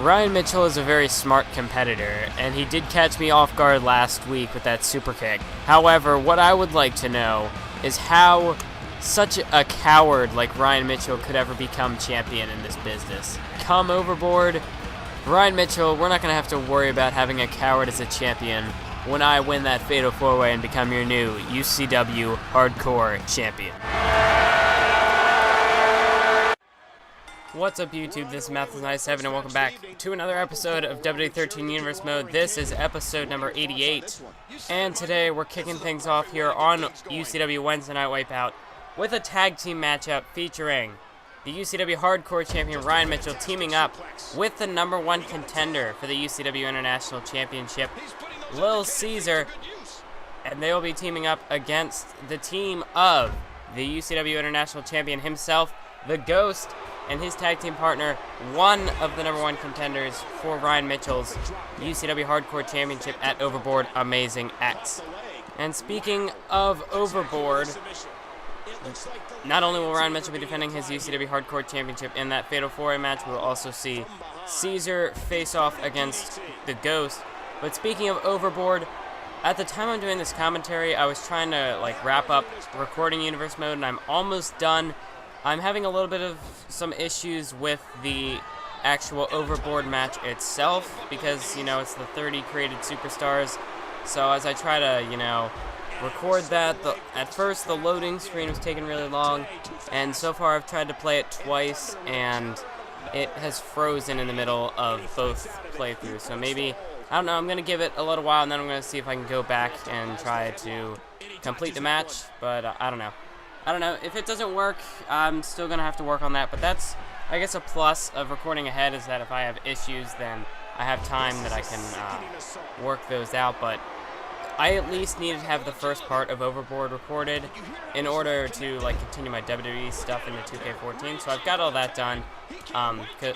Ryan Mitchell is a very smart competitor, and he did catch me off guard last week with that super kick. However, what I would like to know is how such a coward like Ryan Mitchell could ever become champion in this business. Come Overboard, Ryan Mitchell, we're not going to have to worry about having a coward as a champion when I win that Fatal 4-Way and become your new UCW Hardcore Champion. What's up YouTube, this is Matthews97 and welcome back to another episode of WWE 13 Universe Mode. This is episode number 88, and today we're kicking things off here on UCW Wednesday Night Wipeout with a tag team matchup featuring the UCW Hardcore Champion Ryan Mitchell teaming up with the #1 contender for the UCW International Championship, Lil Cesar, and they will be teaming up against the team of the UCW International Champion himself, the Ghost, and his tag team partner, one of the #1 contenders for Ryan Mitchell's UCW Hardcore Championship at Overboard, Amazing X. And speaking of Overboard, not only will Ryan Mitchell be defending his UCW Hardcore Championship in that Fatal 4-Way match, we will also see Cesar face off against the Ghost. But speaking of Overboard, at the time I'm doing this commentary, I was trying to wrap up recording Universe Mode, and I'm almost done. I'm having a little bit of some issues with the actual Overboard match itself because, it's the 30 created superstars. So as I try to, record that, at first the loading screen was taking really long, and so far I've tried to play it twice, and it has frozen in the middle of both playthroughs. So maybe, I don't know, I'm going to give it a little while, and then I'm going to see if I can go back and try to complete the match, but I don't know. If it doesn't work, I'm still going to have to work on that, but that's, I guess, a plus of recording ahead, is that if I have issues, then I have time that I can work those out. But I at least needed to have the first part of Overboard recorded in order to continue my WWE stuff into 2K14, so I've got all that done.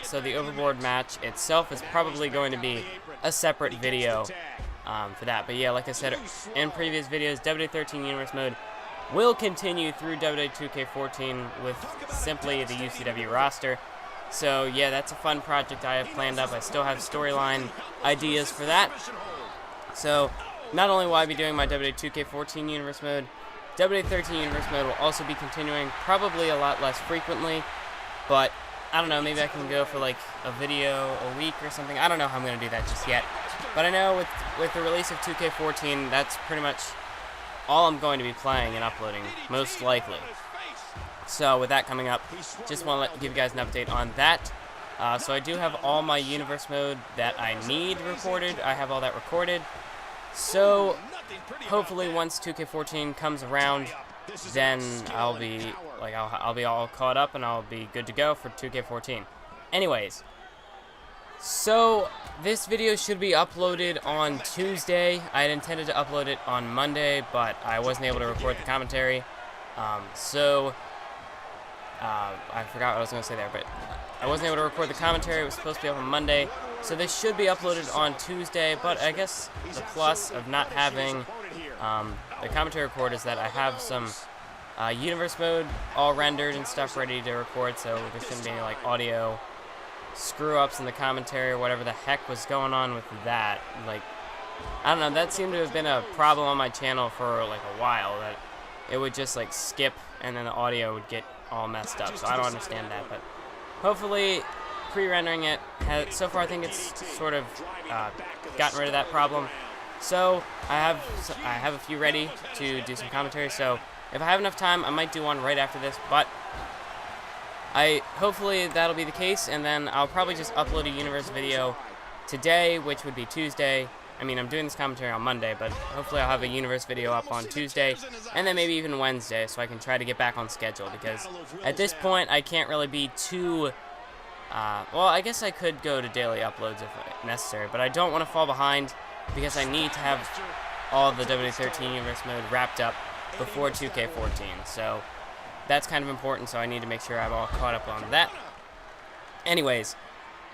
So the Overboard match itself is probably going to be a separate video for that. But yeah, like I said in previous videos, WWE 13 Universe Mode will continue through WWE 2K14 with simply the UCW roster. So yeah, that's a fun project I have planned up. I still have storyline ideas for that. So not only will I be doing my WWE 2K14 Universe Mode, WWE 13 Universe Mode will also be continuing, probably a lot less frequently, but I don't know, maybe I can go for a video a week or something. I don't know how I'm going to do that just yet. But I know with the release of 2K14, that's pretty much all I'm going to be playing and uploading, most likely. So with that coming up, just want to give you guys an update on that. So I do have all my Universe Mode that I need recorded. I have all that recorded. So hopefully once 2K14 comes around, then I'll be I'll be all caught up and I'll be good to go for 2K14. Anyways, so this video should be uploaded on Tuesday. I had intended to upload it on Monday, but I wasn't able to record the commentary. I forgot what I was going to say there, but I wasn't able to record the commentary. It was supposed to be up on Monday. So this should be uploaded on Tuesday, but I guess the plus of not having the commentary recorded is that I have some Universe Mode all rendered and stuff ready to record, so there shouldn't be any audio screw-ups in the commentary or whatever the heck was going on with that. I don't know, that seemed to have been a problem on my channel for a while, that it would just skip and then the audio would get all messed up, so I don't understand that. But hopefully pre-rendering it has, so far I think it's sort of gotten rid of that problem. So I have a few ready to do some commentary, so if I have enough time I might do one right after this, but hopefully that'll be the case, and then I'll probably just upload a Universe video today, which would be Tuesday. I mean, I'm doing this commentary on Monday, but hopefully I'll have a Universe video up on Tuesday, and then maybe even Wednesday, so I can try to get back on schedule, because at this point I can't really be too, well, I guess I could go to daily uploads if necessary, but I don't want to fall behind, because I need to have all of the WWE 13 Universe Mode wrapped up before 2K14, so that's kind of important, so I need to make sure I'm all caught up on that. Anyways,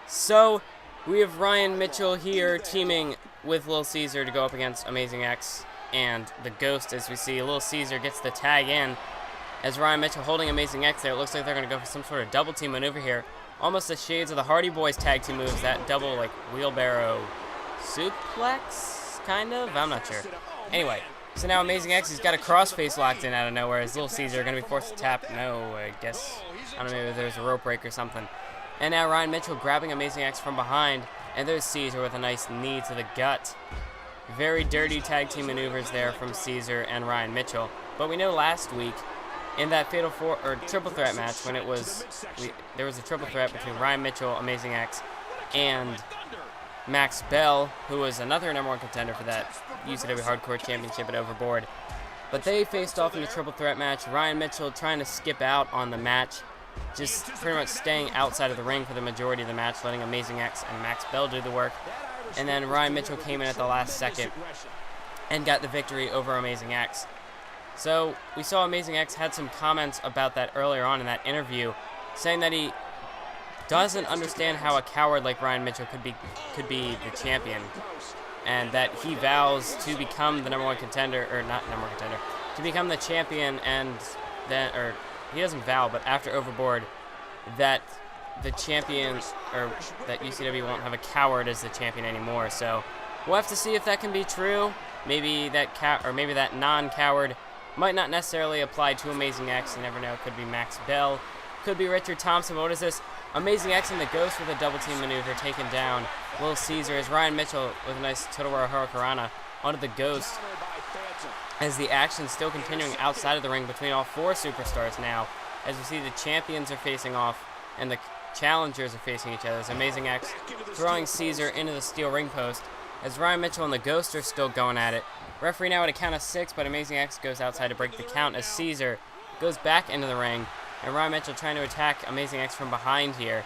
so we have Ryan Mitchell here teaming with Lil Cesar to go up against Amazing X and the Ghost. As we see, Lil Cesar gets the tag in as Ryan Mitchell holding Amazing X there. It looks like they're going to go for some sort of double team maneuver here. Almost the shades of the Hardy Boys tag team moves, that double, like, wheelbarrow suplex, kind of? I'm not sure. Anyway, so now Amazing X has got a crossface locked in out of nowhere. As Lil Cesar are going to be forced to tap. No, I guess, I don't know, maybe there's a rope break or something. And now Ryan Mitchell grabbing Amazing X from behind, and there's Cesar with a nice knee to the gut. Very dirty tag team maneuvers there from Cesar and Ryan Mitchell. But we know last week, in that Fatal 4 or Triple Threat match, when it was there was a triple threat between Ryan Mitchell, Amazing X, and Max Bell, who was another #1 contender for that UCW Hardcore Championship at Overboard. But they faced off in a triple threat match. Ryan Mitchell trying to skip out on the match, just pretty much staying outside of the ring for the majority of the match, letting Amazing X and Max Bell do the work. And then Ryan Mitchell came in at the last second and got the victory over Amazing X. So we saw Amazing X had some comments about that earlier on in that interview, saying that he doesn't understand how a coward like Ryan Mitchell could be the champion, and that he vows to become the #1 contender, or not #1 contender, to become the champion, and then, or he doesn't vow, but after Overboard, that the champion, or that UCW won't have a coward as the champion anymore. So we'll have to see if that can be true. Maybe that non-coward might not necessarily apply to Amazing X. You never know. It could be Max Bell. Could be Richard Thompson. But what is this? Amazing X and the Ghost with a double team maneuver taken down. Lil Cesar as Ryan Mitchell with a nice Totoro Hurricanrana onto the Ghost. As the action still continuing outside of the ring between all 4 superstars now. As we see the champions are facing off and the challengers are facing each other. As Amazing X throwing Cesar into the steel ring post. As Ryan Mitchell and the Ghost are still going at it. Referee now at a count of 6, but Amazing X goes outside to break the count as Cesar goes back into the ring. And Ryan Mitchell trying to attack Amazing X from behind here.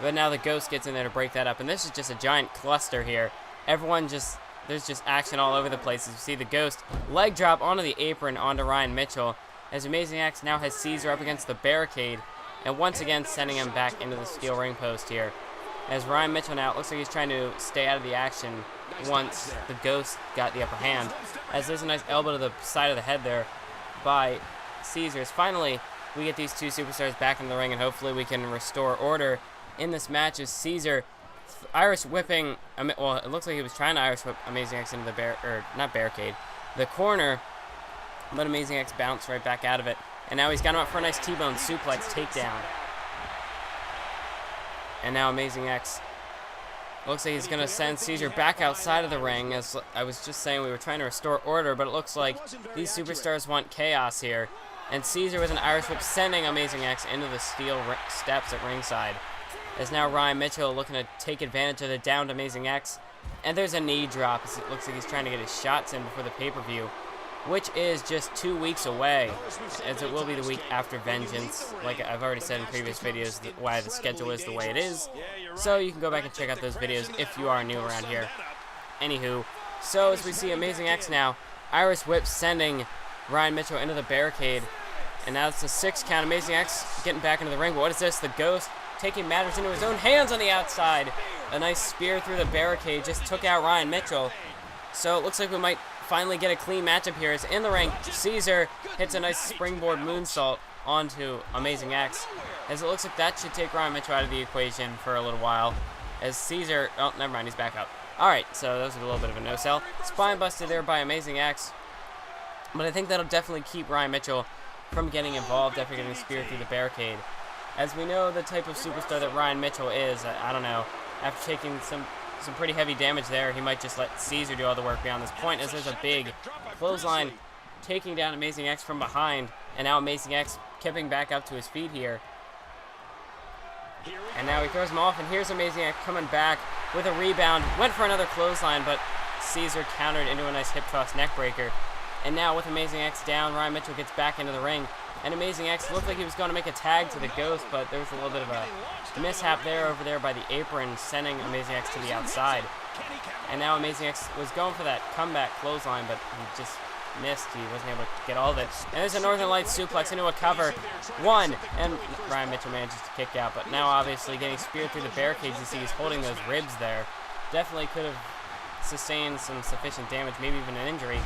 But now the Ghost gets in there to break that up. And this is just a giant cluster here. There's just action all over the place. As you see the Ghost leg drop onto the apron onto Ryan Mitchell. As Amazing X now has Cesar up against the barricade. And once again sending him back into the steel ring post here. As Ryan Mitchell now, it looks like he's trying to stay out of the action once the Ghost got the upper hand. As there's a nice elbow to the side of the head there by Cesar's. Finally, we get these 2 superstars back in the ring, and hopefully we can restore order in this match. As Cesar Irish whipping, well, it looks like he was trying to Irish whip Amazing X into the the corner, but Amazing X bounced right back out of it. And now he's got him up for a nice T-bone suplex takedown. And now Amazing X looks like he's going to send Cesar back outside of the ring. As I was just saying, we were trying to restore order, but it looks like these superstars want chaos here. And Cesar with an Irish whip sending Amazing X into the steel steps at ringside. As now Ryan Mitchell looking to take advantage of the downed Amazing X. And there's a knee drop as it looks like he's trying to get his shots in before the pay-per-view, which is just 2 weeks away, as it will be the week after Vengeance. Like I've already said in previous videos, why the schedule is the way it is. So you can go back and check out those videos if you are new around here. Anywho, so as we see Amazing X now, Irish whip sending Ryan Mitchell into the barricade. And now it's a 6 count. Amazing X getting back into the ring. But what is this? The Ghost taking matters into his own hands on the outside. A nice spear through the barricade just took out Ryan Mitchell. So it looks like we might finally get a clean matchup here. As in the ring, Cesar hits a nice springboard moonsault onto Amazing X. As it looks like that should take Ryan Mitchell out of the equation for a little while. As Cesar, oh, never mind, he's back up. Alright, so that was a little bit of a no-sell. Spine busted there by Amazing X. But I think that'll definitely keep Ryan Mitchell from getting involved after getting speared through the barricade. As we know the type of superstar that Ryan Mitchell is, I don't know, after taking some pretty heavy damage there, he might just let Cesar do all the work beyond this point, as there's a big clothesline taking down Amazing X from behind, and now Amazing X kipping back up to his feet here. And now he throws him off, and here's Amazing X coming back with a rebound. Went for another clothesline, but Cesar countered into a nice hip toss neck breaker. And now with Amazing X down, Ryan Mitchell gets back into the ring. And Amazing X looked like he was going to make a tag to the Ghost, but there was a little bit of a mishap there over there by the apron, sending Amazing X to the outside. And now Amazing X was going for that comeback clothesline, but he just missed. He wasn't able to get all of it. And there's a Northern Lights suplex into a cover. 1, and Ryan Mitchell manages to kick out, but now obviously getting speared through the barricades. You see he's holding those ribs there. Definitely could have sustained some sufficient damage, maybe even an injury.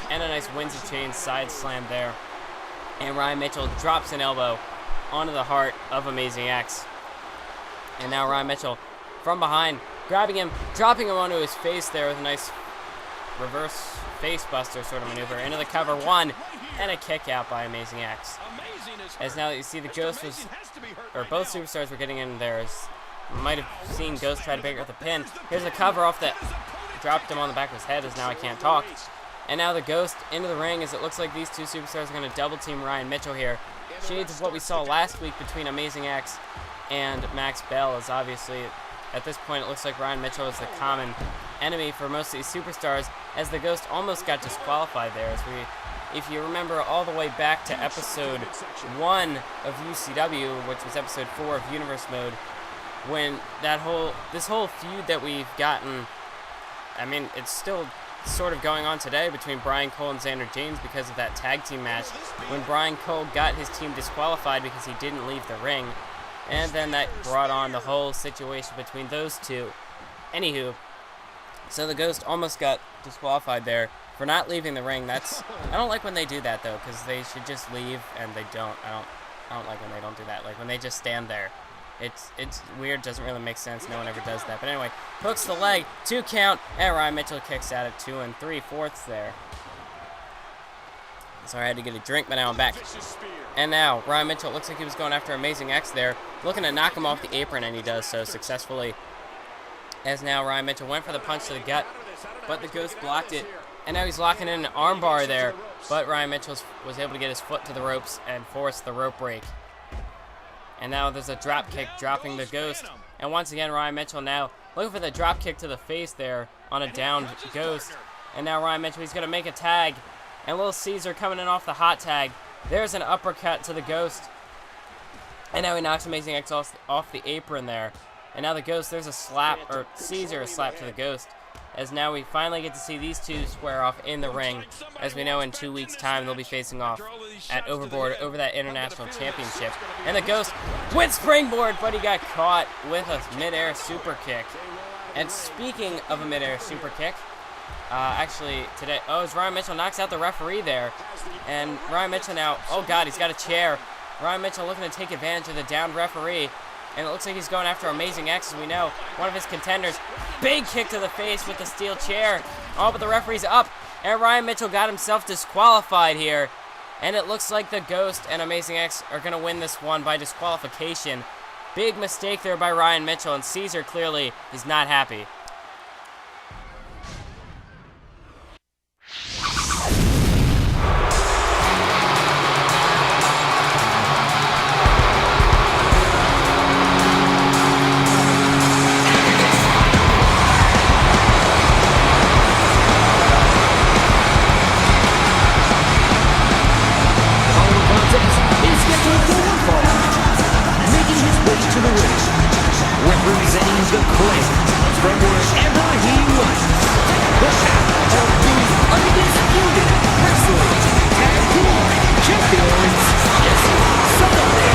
And a nice Windsor chain side slam there. And Ryan Mitchell drops an elbow onto the heart of Amazing X. And now Ryan Mitchell from behind, grabbing him, dropping him onto his face there with a nice reverse face buster sort of maneuver. Into the cover, one, and a kick out by Amazing X. As now that you see the Ghost was, or both superstars were getting in there. As you might have seen Ghost try to break with a pin. Here's a cover off that, dropped him on the back of his head as now I can't talk. And now the Ghost into the ring as it looks like these two superstars are going to double team Ryan Mitchell here. Shades of what we saw last week between Amazing X and Max Bell, as obviously at this point it looks like Ryan Mitchell is the common enemy for most of these superstars, as the Ghost almost got disqualified there. As if you remember all the way back to episode 1 of UCW, which was episode 4 of Universe Mode, when this whole feud that we've gotten, I mean, it's still sort of going on today between Brian Cole and Xander James because of that tag team match, when Brian Cole got his team disqualified because he didn't leave the ring, and then that brought on the whole situation between those two. Anywho, so the Ghost almost got disqualified there for not leaving the ring. I don't like when they do that though, because they should just leave, and they don't. I don't like when they don't do that. Like when they just stand there. It's weird, doesn't really make sense. No one ever does that. But anyway, hooks the leg, 2 count, and Ryan Mitchell kicks out at 2 3/4 there. Sorry, I had to get a drink, but now I'm back. And now, Ryan Mitchell looks like he was going after Amazing X there, looking to knock him off the apron, and he does so successfully. As now Ryan Mitchell went for the punch to the gut, but the Ghost blocked it. And now he's locking in an armbar there, but Ryan Mitchell was able to get his foot to the ropes and force the rope break. And now there's a drop kick dropping the Ghost. And once again, Ryan Mitchell now looking for the drop kick to the face there on a downed Ghost. And now Ryan Mitchell, he's going to make a tag. And Lil Cesar coming in off the hot tag. There's an uppercut to the Ghost. And now he knocks Amazing X off the apron there. And now the Ghost, there's a slap, or Cesar a slap to the Ghost. As now we finally get to see these two square off in the ring. As we know, in 2 weeks' time, they'll be facing off at Overboard over that International Championship. And the Ghost went springboard, but he got caught with a mid-air super kick. And speaking of a mid-air super kick, actually today, as Ryan Mitchell knocks out the referee there. And Ryan Mitchell now, oh God, he's got a chair. Ryan Mitchell looking to take advantage of the downed referee. And it looks like he's going after Amazing X, as we know, one of his contenders. Big kick to the face with the steel chair. Oh, but the referee's up. And Ryan Mitchell got himself disqualified here. And it looks like the Ghost and Amazing X are going to win this one by disqualification. Big mistake there by Ryan Mitchell, and Cesar clearly is not happy. Representing the Click from wherever he was, the path of the undisputed wrestling tag team champions, Jesse Sullivan.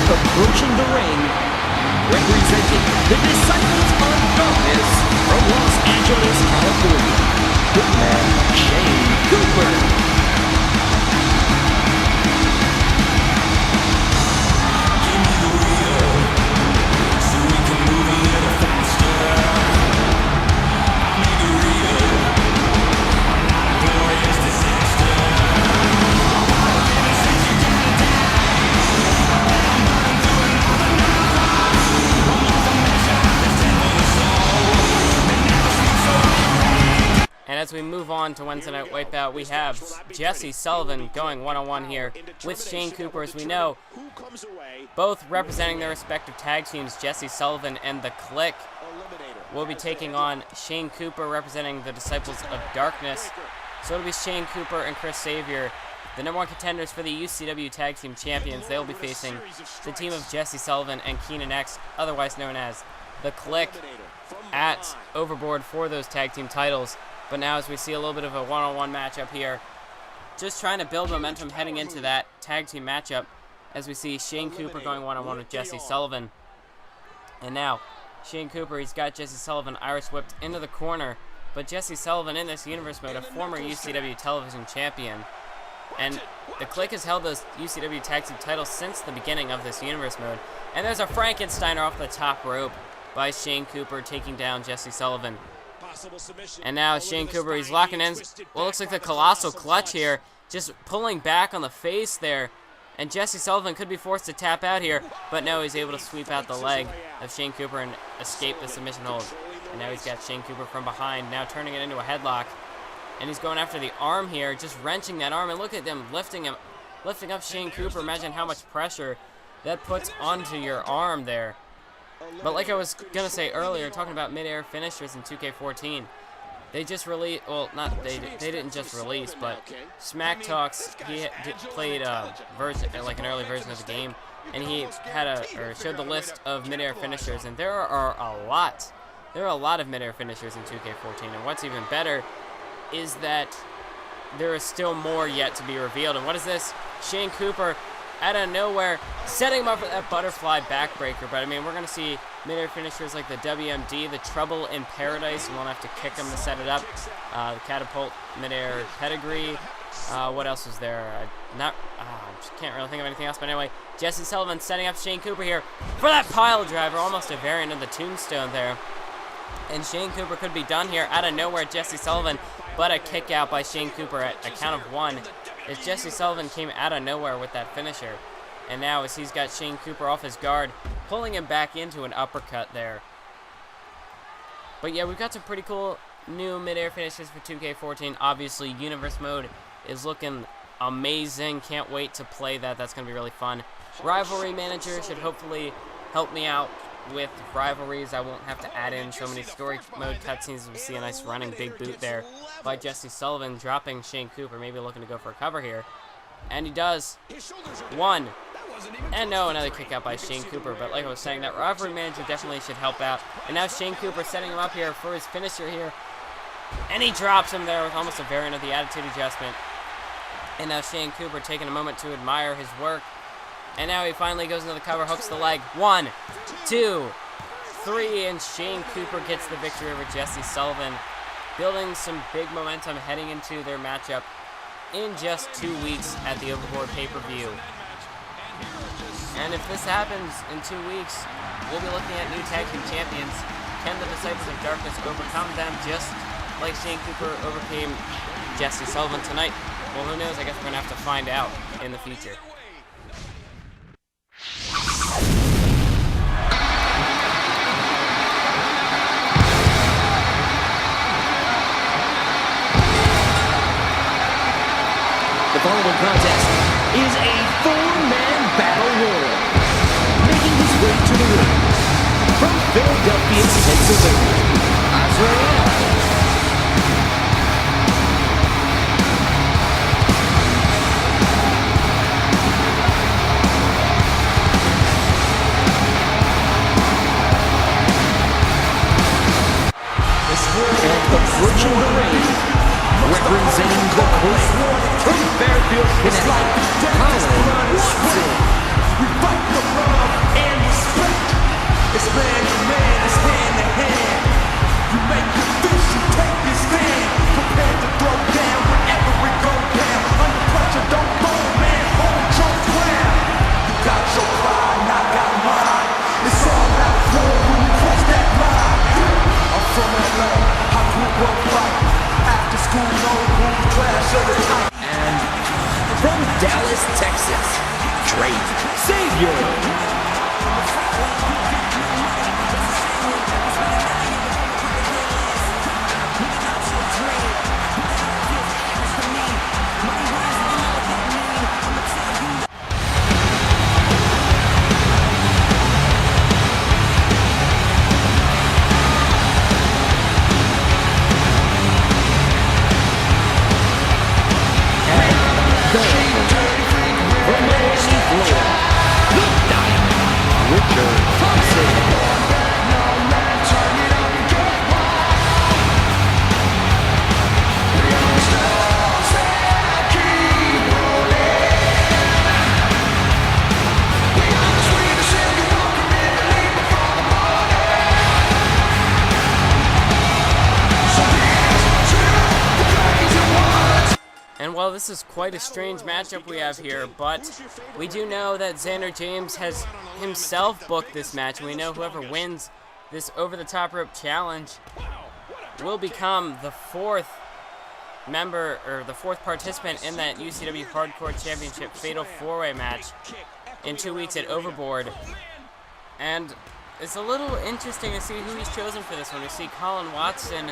Approaching the ring, representing the Disciples of Darkness from Los Angeles, California, Hitman Shane Cooper. Give me the wheel, so we can move a little faster. I made it real, I'm not a glorious disaster. And as we move on to Wednesday Night Wipeout, we have Jesse Sullivan going one-on-one here with Shane Cooper. As we know, both representing their respective tag teams, Jesse Sullivan and The Click will be taking on Shane Cooper representing the Disciples of Darkness. So it'll be Shane Cooper and Chris Xavier, the #1 contenders for the UCW Tag Team Champions. They'll be facing the team of Jesse Sullivan and Keenan X, otherwise known as The Click, at Overboard for those tag team titles. But now as we see a little bit of a one-on-one matchup here, just trying to build momentum heading into that tag team matchup. as we see Shane Cooper going one-on-one with Jesse Sullivan. And now, Shane Cooper, he's got Jesse Sullivan Irish whipped into the corner. But Jesse Sullivan in this universe mode, a former UCW television champion. And the Clique has held those UCW tag team titles since the beginning of this universe mode. And there's a Frankensteiner off the top rope by Shane Cooper taking down Jesse Sullivan. And now Shane Cooper, he's locking in what looks like the colossal clutch here, just pulling back on the face there. And Jesse Sullivan could be forced to tap out here, but no, he's able to sweep out the leg of Shane Cooper and escape the submission hold. And now he's got Shane Cooper from behind, now turning it into a headlock. And he's going after the arm here, just wrenching that arm. And look at them lifting up Shane Cooper. Imagine how much pressure that puts onto your arm there. But like I was going to say earlier, talking about mid-air finishers in 2K14, they just released, well, not they didn't just release, but Smack Talks, he played a version, like an early version of the game, and he had showed the list of mid-air finishers, and there are a lot of mid-air finishers in 2K14, and what's even better is that there is still more yet to be revealed. And what is this? Shane Cooper out of nowhere setting him up for that butterfly backbreaker. But I mean, we're going to see mid-air finishers like the WMD, the Trouble in Paradise. You won't have to kick him to set it up. The Catapult mid-air pedigree. What else was there? Can't really think of anything else. But anyway, Jesse Sullivan setting up Shane Cooper here for that pile driver. Almost a variant of the tombstone there. And Shane Cooper could be done here out of nowhere. Jesse Sullivan, but a kick out by Shane Cooper at a count of 1. As Jesse Sullivan came out of nowhere with that finisher. And now as he's got Shane Cooper off his guard, pulling him back into an uppercut there. But yeah, we've got some pretty cool new mid-air finishes for 2K14. Obviously, Universe Mode is looking amazing. Can't wait to play that. That's going to be really fun. Rivalry Manager should hopefully help me out with rivalries. I won't have to add in so many story mode cutscenes. We see a nice running big boot there by Jesse Sullivan, dropping Shane Cooper, maybe looking to go for a cover here. And he does. 1. And no, another kick out by Shane Cooper. But like I was saying, that rivalry manager definitely should help out. And now Shane Cooper setting him up here for his finisher here. And he drops him there with almost a variant of the attitude adjustment. And now Shane Cooper taking a moment to admire his work. And now he finally goes into the cover, hooks the leg. 1, 2, 3, and Shane Cooper gets the victory over Jesse Sullivan, building some big momentum heading into their matchup in just 2 weeks at the Overboard pay-per-view. And if this happens in 2 weeks, we'll be looking at new tag team champions. Can the Disciples of Darkness overcome them just like Shane Cooper overcame Jesse Sullivan tonight? Well, who knows? I guess we're going to have to find out in the future. The following contest is a four-man battle royal. Making his way to the ring from Philadelphia, Pennsylvania, Azrael. And approaching the ring, representing the coast from Fairfield, Connecticut, Colin Watson. We fight for love and respect. It's man to man, it's hand to hand. You make your fist, you take your stand. Prepared to throw down whenever we go down. Under pressure, don't fold, man, hold your ground. You got your pride, and I got mine. It's all about war when we cross that line. I'm from LA, I grew up right. After school, no room, class of the time. And from Dallas, Texas, Drake Savior. Thompson. And while this is quite a strange matchup we have here, but we do know that Xander James has himself booked this match. We know whoever wins this over-the-top rope challenge will become the fourth member, or the fourth participant in that UCW Hardcore Championship Fatal 4-Way match in 2 weeks at Overboard. And it's a little interesting to see who he's chosen for this one. We see Colin Watson.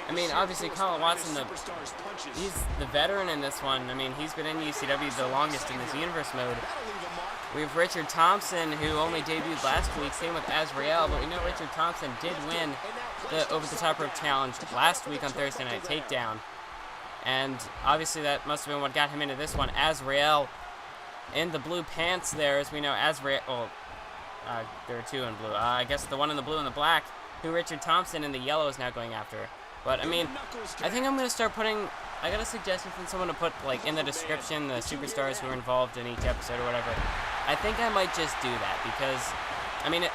I mean, obviously Colin Watson, he's the veteran in this one. I mean, he's been in UCW the longest in this universe mode. We have Richard Thompson, who only debuted last week, same with Azrael, but we know Richard Thompson did win the over-the-top rope challenge last week on Thursday Night Takedown. And obviously that must have been what got him into this one. Azrael in the blue pants there, as we know Azrael, there are two in blue. I guess the one in the blue and the black, who Richard Thompson in the yellow is now going after. But, I mean, I think I'm going to start putting, I got a suggestion from someone to put, like, in the description, the superstars who are involved in each episode or whatever. I think I might just do that because, I mean,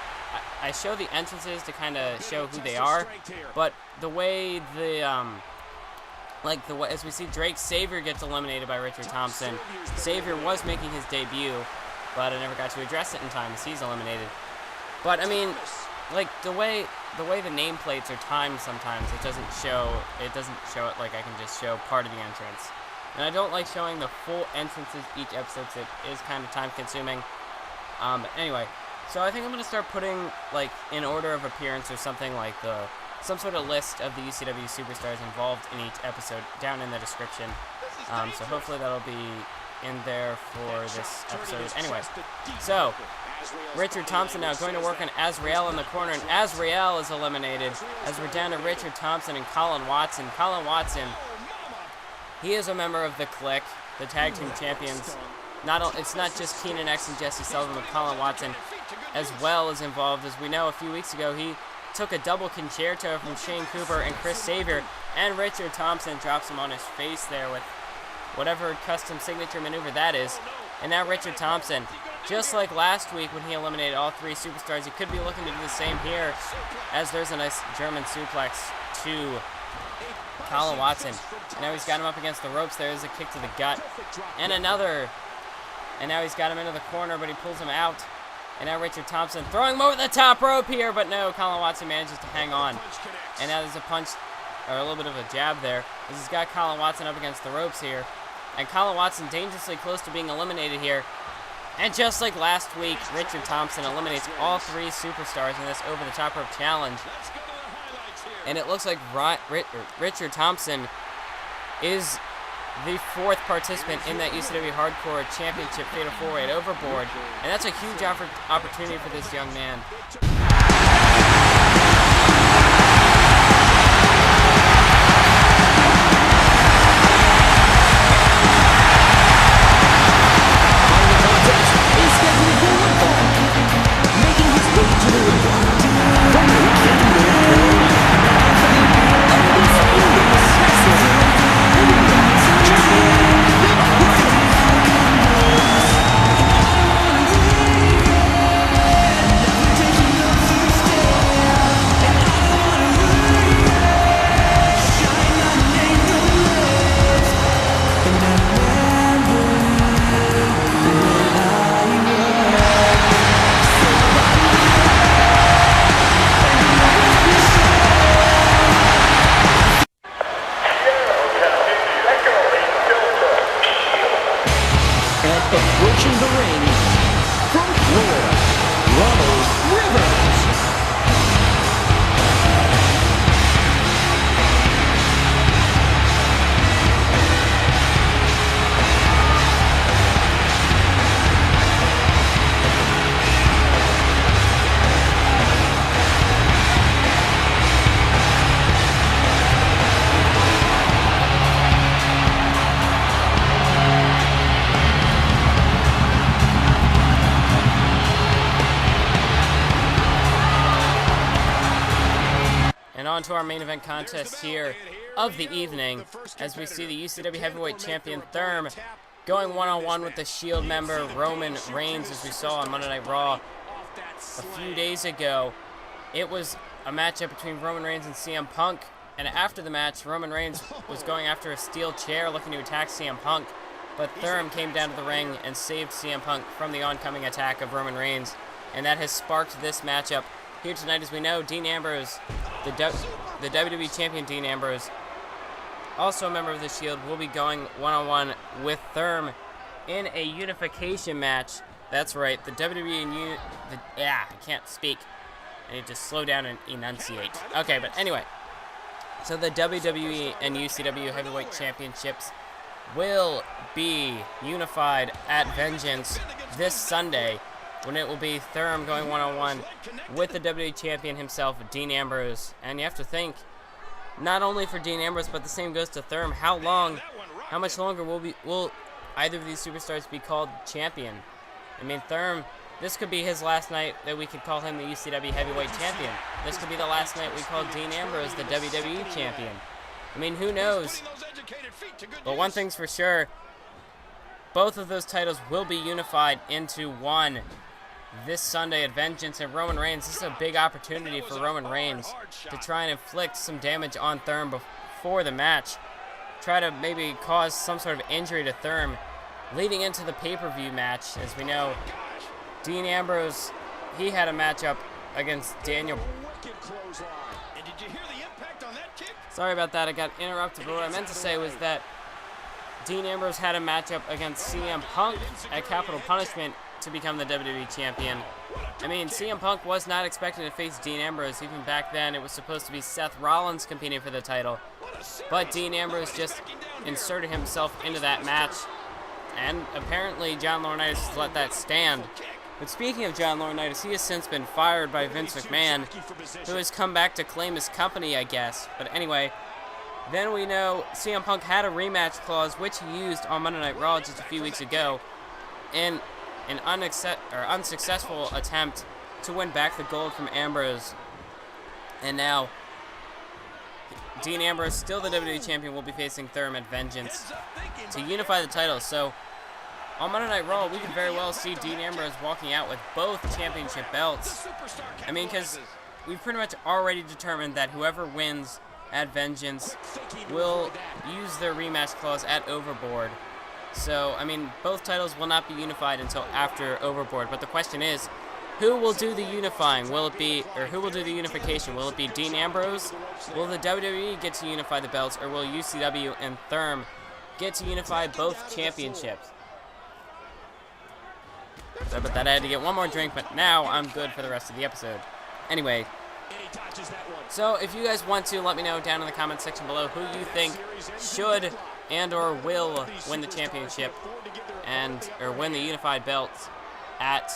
I show the entrances to kind of show who they are, but the way as we see Drake Savior gets eliminated by Richard Thompson. Savior was making his debut, but I never got to address it in time as he's eliminated. But, I mean, like, the way the nameplates are timed sometimes, it doesn't show it like I can just show part of the entrance. And I don't like showing the full entrances each episode, so it is kind of time consuming. Anyway, so I think I'm going to start putting, like, in order of appearance or something like some sort of list of the UCW Superstars involved in each episode down in the description. So hopefully that'll be in there for this episode. Anyway, so Richard Thompson now going to work on Azrael in the corner, and Azrael is eliminated as we're down to Richard Thompson and Colin Watson. Colin Watson, he is a member of the Clique, the tag team champions. It's not just Keenan X and Jesse Sullivan, but Colin Watson as well is involved. As we know, a few weeks ago, he took a double concerto from Shane Cooper and Chris Savior, and Richard Thompson drops him on his face there with whatever custom signature maneuver that is. And now Richard Thompson, just like last week when he eliminated all three superstars, he could be looking to do the same here, as there's a nice German suplex to Colin Watson. And now he's got him up against the ropes. There's a kick to the gut. And another. And now he's got him into the corner, but he pulls him out. And now Richard Thompson throwing him over the top rope here, but no, Colin Watson manages to hang on. And now there's a punch, or a little bit of a jab there, as he's got Colin Watson up against the ropes here. And Colin Watson dangerously close to being eliminated here. And just like last week, Richard Thompson eliminates all three superstars in this over-the-top rope challenge. And it looks like Richard Thompson is the fourth participant in that UCW Hardcore Championship Fatal 4-Way at Overboard. And that's a huge opportunity for this young man. Approaching the ring from Florida, Ronald Rivers. And on to our main event contest here of the evening, as we see the UCW Heavyweight Champion Thurm going one-on-one with the Shield member Roman Reigns, as we saw on Monday Night Raw a few days ago. It was a matchup between Roman Reigns and CM Punk, And after the match, Roman Reigns was going after a steel chair looking to attack CM Punk, but Thurm came down to the ring and saved CM Punk from the oncoming attack of Roman Reigns, and that has sparked this matchup here tonight. As we know, Dean Ambrose, the WWE Champion Dean Ambrose, also a member of the Shield, will be going one-on-one with Thurm in a unification match. That's right, the WWE and I can't speak. I need to slow down and enunciate. Okay, but anyway, so the WWE and UCW Heavyweight Championships will be unified at Vengeance this Sunday, when it will be Thurm going one-on-one with the WWE Champion himself, Dean Ambrose. And you have to think, not only for Dean Ambrose, but the same goes to Thurm. How much longer will either of these superstars be called champion? I mean, Thurm, this could be his last night that we could call him the UCW Heavyweight Champion. This could be the last night we call Dean Ambrose the WWE Champion. I mean, who knows? But one thing's for sure, both of those titles will be unified into one this Sunday at Vengeance. And Roman Reigns, this is a big opportunity for Roman Reigns to try and inflict some damage on Thurm before the match. Try to maybe cause some sort of injury to Thurm leading into the pay-per-view match. As we know, Dean Ambrose, he had a matchup against Daniel. Sorry about that, I got interrupted, but what I meant to say was that Dean Ambrose had a matchup against CM Punk at Capital Punishment to become the WWE Champion. I mean, CM Punk was not expected to face Dean Ambrose. Even back then, it was supposed to be Seth Rollins competing for the title. But Dean Ambrose just inserted himself into that match, and apparently John Laurinaitis let that stand. But speaking of John Laurinaitis, he has since been fired by Vince McMahon, who has come back to claim his company, I guess. But anyway, then we know CM Punk had a rematch clause, which he used on Monday Night Raw just a few weeks ago, in an unsuccessful attempt to win back the gold from Ambrose. And now, Dean Ambrose, still the WWE Champion, will be facing Thurm at Vengeance to unify the titles. So, on Monday Night Raw, we could very well see Dean Ambrose walking out with both championship belts. I mean, because we've pretty much already determined that whoever wins at Vengeance will use their rematch clause at Overboard. So, I mean, both titles will not be unified until after Overboard. But the question is, who will do the unifying? Will it be, or who will do the unification? Will it be Dean Ambrose? Will the WWE get to unify the belts, or will UCW and Thurm get to unify both championships? Sorry about that, I had to get one more drink, but now I'm good for the rest of the episode. Anyway, so if you guys want to, let me know down in the comments section below who you think should and or will win the championship or win the unified belts at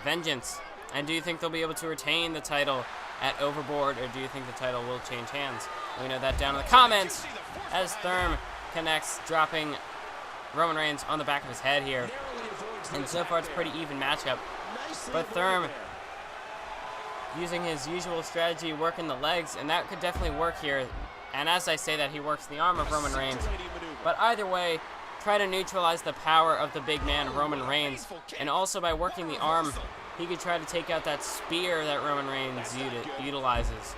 Vengeance. And do you think they'll be able to retain the title at Overboard, or do you think the title will change hands? Let me know that down in the comments as Thurm connects, dropping Roman Reigns on the back of his head here. And so far, it's a pretty even matchup. But Thurm using his usual strategy, working the legs, and that could definitely work here. And as I say that, he works the arm of Roman Reigns. But either way, try to neutralize the power of the big man, Roman Reigns. And also by working the arm, he could try to take out that spear that Roman Reigns utilizes.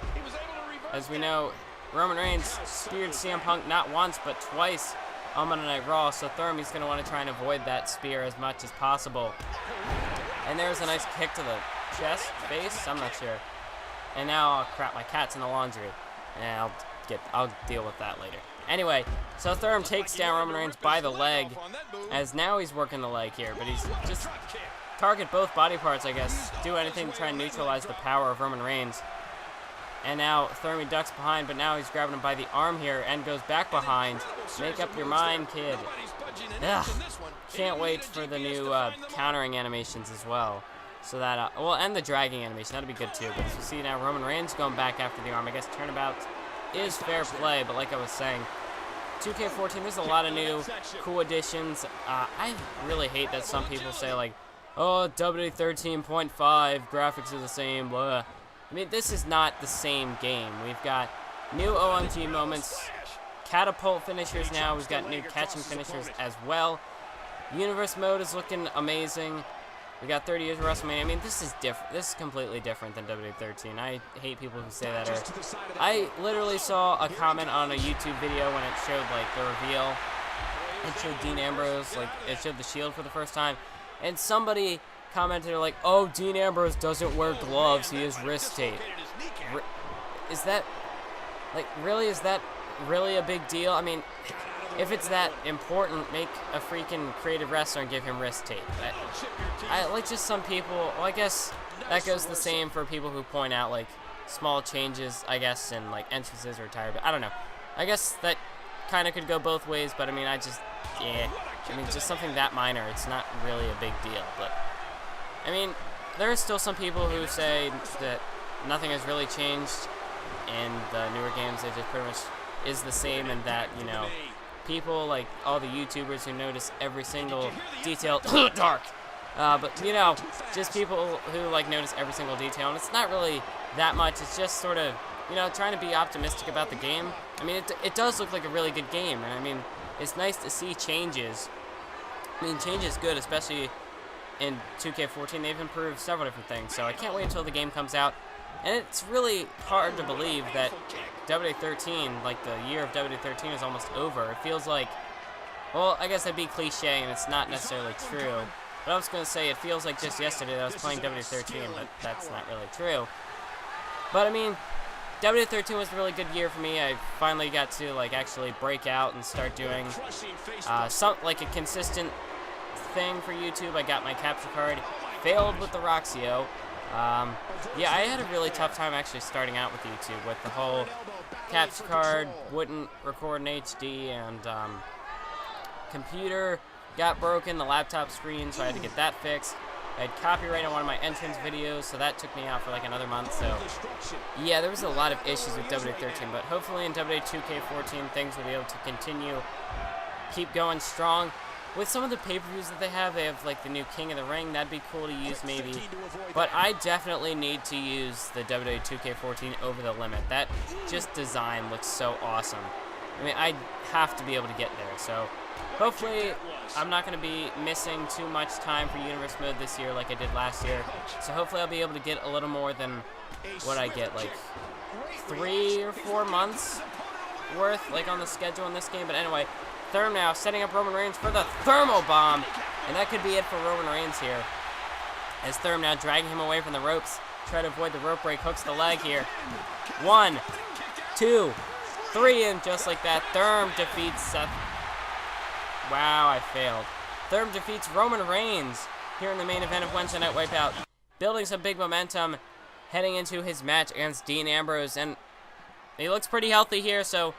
As we know, Roman Reigns speared CM Punk not once, but twice on Monday Night Raw, so Thurm, he's going to want to try and avoid that spear as much as possible. And there's a nice kick to the chest, face, I'm not sure. And now, oh crap, my cat's in the laundry. And I'll deal with that later. Anyway, so Thurm takes down Roman Reigns by the leg, as now he's working the leg here, but he's just target both body parts, I guess. Do anything to try and neutralize the power of Roman Reigns. And now Thurm ducks behind, but now he's grabbing him by the arm here and goes back behind. Make up your mind, kid. Ugh. Can't wait for the new countering animations as well. So that, well, and the dragging animation, that'll be good too. But as you see now, Roman Reigns going back after the arm. I guess turnabout is fair play, but like I was saying, 2K14, there's a lot of new cool additions. I really hate that some people say, like, oh, WWE 13.5, graphics are the same, blah. I mean, this is not the same game. We've got new OMG moments, catapult finishers now. We've got new catching finishers as well. Universe mode is looking amazing. We got 30 years of WrestleMania. I mean, this is different. This is completely different than WWE 13. I hate people who say that. I literally saw a comment on a YouTube video when it showed, like, the reveal. It showed Dean Ambrose, like, it showed the Shield for the first time. And somebody commented, like, oh, Dean Ambrose doesn't wear gloves. He has wrist tape. Is that, like, really? Is that really a big deal? I mean, if it's that important, make a freaking creative wrestler and give him wrist tape. I like just some people, well, I guess that goes the same for people who point out, like, small changes, I guess, in, like, entrances or attire, but I don't know. I guess that kind of could go both ways, but I mean, yeah. I mean, just something that minor, it's not really a big deal, but I mean, there are still some people who say that nothing has really changed in the newer games. It just pretty much is the same, and that, you know, people like all the YouTubers who notice every single detail, dark, but you know, just people who like notice every single detail, and it's not really that much. It's just sort of, you know, trying to be optimistic about the game. I mean, it does look like a really good game, and I mean, it's nice to see changes. I mean, change is good, especially in 2K14. They've improved several different things, so I can't wait until the game comes out. And it's really hard to believe that WWE 13, like the year of WWE 13, is almost over. It feels like, well, I guess that'd be cliche, and it's not necessarily true. But I was going to say, it feels like just yesterday that I was playing WWE 13, but that's not really true. But I mean, WWE 13 was a really good year for me. I finally got to, like, actually break out and start doing like a consistent thing for YouTube. I got my capture card, failed with the Roxio. Yeah, I had a really tough time actually starting out with YouTube, with the whole capture card wouldn't record in HD, and computer got broken, the laptop screen, so I had to get that fixed. I had copyright on one of my entrance videos, so that took me out for like another month. So yeah, there was a lot of issues with WWE 13, but hopefully in WWE 2K14 things will be able to continue, keep going strong. With some of the pay-per-views that they have like the new King of the Ring. That'd be cool to use maybe. But I definitely need to use the WWE 2K14 Over the Limit. That just design looks so awesome. I mean, I have to be able to get there. So hopefully I'm not going to be missing too much time for Universe Mode this year like I did last year. So hopefully I'll be able to get a little more than what I get, like 3 or 4 months worth, like on the schedule in this game. But anyway, Thurm now setting up Roman Reigns for the Thermal Bomb. And that could be it for Roman Reigns here. As Thurm now dragging him away from the ropes. Try to avoid the rope break. Hooks the leg here. 1, 2, 3. And just like that, Thurm defeats Seth. Wow, I failed. Thurm defeats Roman Reigns here in the main event of Wednesday Night Wipeout. Building some big momentum. Heading into his match against Dean Ambrose. And he looks pretty healthy here, so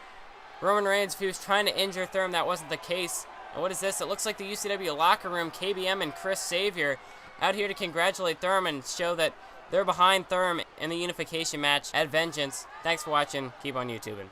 Roman Reigns, if he was trying to injure Thurm, that wasn't the case. And what is this? It looks like the UCW locker room, KBM and Chris Xavier, out here to congratulate Thurm and show that they're behind Thurm in the unification match at Vengeance. Thanks for watching. Keep on YouTubing.